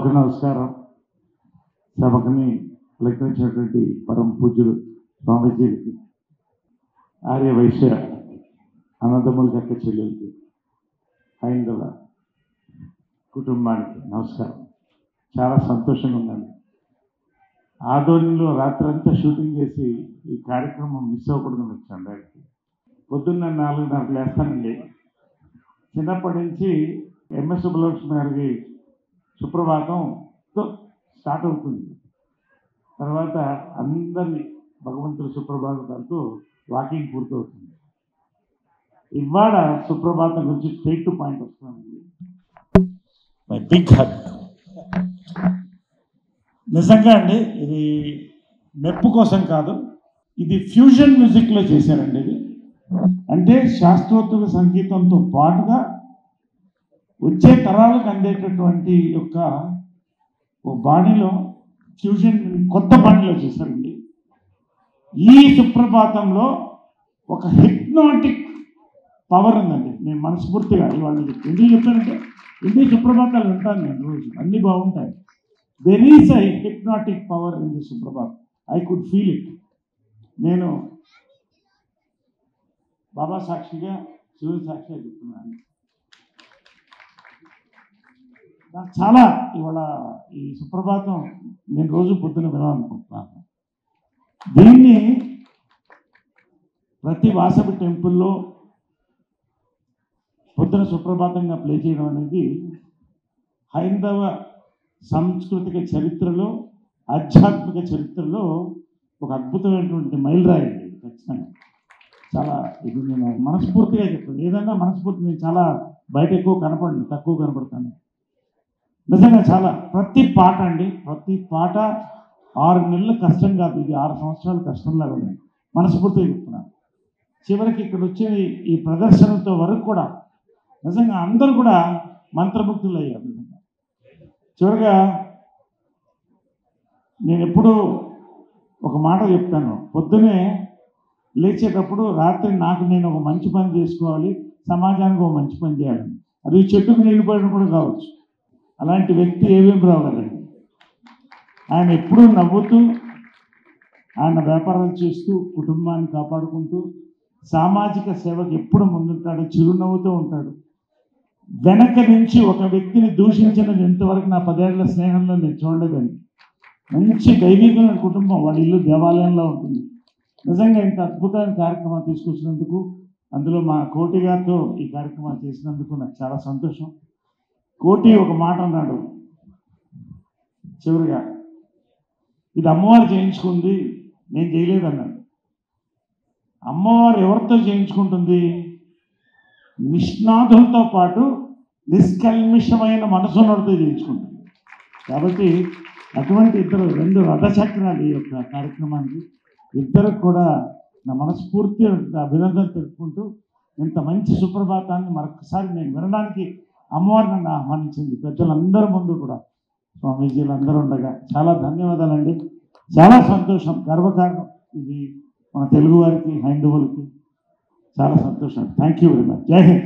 సభకు నమస్కారం. సభకుని అలంకరించినటువంటి పరమ పూజ్యులు స్వామీజీకి, ఆర్య వైశ్య అనంతములకి, అక్క చెల్లెలకి, హైందవ కుటుంబానికి నమస్కారం. చాలా సంతోషంగా ఉందండి. ఆదోనిలో రాత్రంతా షూటింగ్ చేసి ఈ కార్యక్రమం మిస్ అవ్వకూడదని వచ్చాను. డైరెక్ట్ పొద్దున్న 4:30 లేస్తానండి. చిన్నప్పటి నుంచి ఎంఎస్ సుబ్బలక్ష్మి గారికి సుప్రభాతంతో స్టార్ట్ అవుతుంది. తర్వాత అందరి భగవంతుడి సుప్రభాతంతో వాకింగ్ పూర్తవుతుంది. ఇవాళ సుప్రభాతం గురించి స్ట్రైట్ టు పాయింట్ వస్తున్నానండి. My big hug. నిజంగా అండి, ఇది మెప్పు కోసం కాదు, ఇది ఫ్యూజన్ మ్యూజిక్లో చేశారండి. ఇది అంటే శాస్త్రోత్తర సంగీతంతో పాటుగా వచ్చే తరాలకు అందేటటువంటి యొక్క ఓ బాడీలో ఫ్యూజన్ కొత్త బాడీలో చేశారండి. ఈ సుప్రభాతంలో ఒక హిప్నాటిక్ పవర్ ఉందండి. నేను మనస్ఫూర్తిగా ఇవాళ ఎందుకు చెప్పానంటే, ఎన్ని సుప్రభాతాలు వింటాను నేను రోజు, అన్నీ బాగుంటాయి. There is I hypnotic power in the Suprabhat. I could feel it. నేను బాబా సాక్షిగా, శివుని సాక్షిగా చెప్తున్నాను. నాకు చాలా ఇవాళ ఈ సుప్రభాతం నేను రోజు పొద్దున వినాలనుకుంటున్నాను. దీన్ని ప్రతి వాసవి టెంపుల్లో పొద్దున సుప్రభాతంగా ప్లే చేయడం అనేది హైందవ సాంస్కృతిక చరిత్రలో, ఆధ్యాత్మిక చరిత్రలో ఒక అద్భుతమైనటువంటి మైలురాయి అండి. ఖచ్చితంగా చాలా ఇది నేను మనస్ఫూర్తిగా చెప్తాను. ఏదైనా మనస్ఫూర్తి, నేను చాలా బయట ఎక్కువ కనపడను, తక్కువ కనపడతాను. నిజంగా చాలా ప్రతి పాట అండి, ప్రతి పాట 6 నెలల కష్టం కాదు, ఇది 6 సంవత్సరాల కష్టంలాగా ఉంది. మనస్ఫూర్తిగా చెప్తున్నాను. చివరికి ఇక్కడ వచ్చే ఈ ప్రదర్శనతో వరకు కూడా నిజంగా అందరూ కూడా మంత్రముగ్ధులు అయ్యారు. నిజంగా చివరిగా నేను ఎప్పుడూ ఒక మాట చెప్తాను, పొద్దునే లేచేటప్పుడు రాత్రి నాకు నేను ఒక మంచి పని చేసుకోవాలి, సమాజానికి ఒక మంచి పని చేయాలని. అది చెట్టుకు నీళ్ళు పోయడం కూడా కావచ్చు. అలాంటి వ్యక్తి ఏవేం రావు కదండి. ఆయన ఎప్పుడూ నవ్వుతూ, ఆయన వ్యాపారాలు చేస్తూ, కుటుంబాన్ని కాపాడుకుంటూ, సామాజిక సేవకు ఎప్పుడు ముందుంటాడు, చిరునవ్వుతూ ఉంటాడు. వెనక నుంచి ఒక వ్యక్తిని దూషించినది ఇంతవరకు నా 10 ఏళ్ల స్నేహంలో నేను చూడలేదండి. మంచి దైవికమైన కుటుంబం, వాళ్ళ ఇల్లు దేవాలయంలో ఉంటుంది. నిజంగా ఇంత అద్భుతమైన కార్యక్రమాలు తీసుకొచ్చినందుకు, అందులో మా కోటి గారితో ఈ కార్యక్రమాలు చేసినందుకు నాకు చాలా సంతోషం. కోటి ఒక మాట అన్నాడు చివరిగా, ఇది అమ్మవారు చేయించుకుంది, నేను చేయలేదన్నాడు. అమ్మవారు ఎవరితో చేయించుకుంటుంది? నిష్ణాదులతో పాటు నిష్కల్మిషమైన మనసున్నతో చేయించుకుంటుంది. కాబట్టి అటువంటి ఇద్దరు 2 రథచక్రాలు ఈ యొక్క కార్యక్రమానికి, ఇద్దరికి కూడా నా మనస్ఫూర్తి అభినందన తెలుపుకుంటూ, ఇంత మంచి సుప్రభాతాన్ని మరొకసారి నేను వినడానికి అమ్మవారు నన్ను ఆహ్వానించింది. పెద్దలందరి ముందు కూడా స్వామీజీలు అందరూ ఉండగా చాలా ధన్యవాదాలండి. చాలా సంతోషం, గర్వకారణం ఇది మన తెలుగు వారికి, హైందవులకి చాలా సంతోషం. Thank you very much. జై హింద్.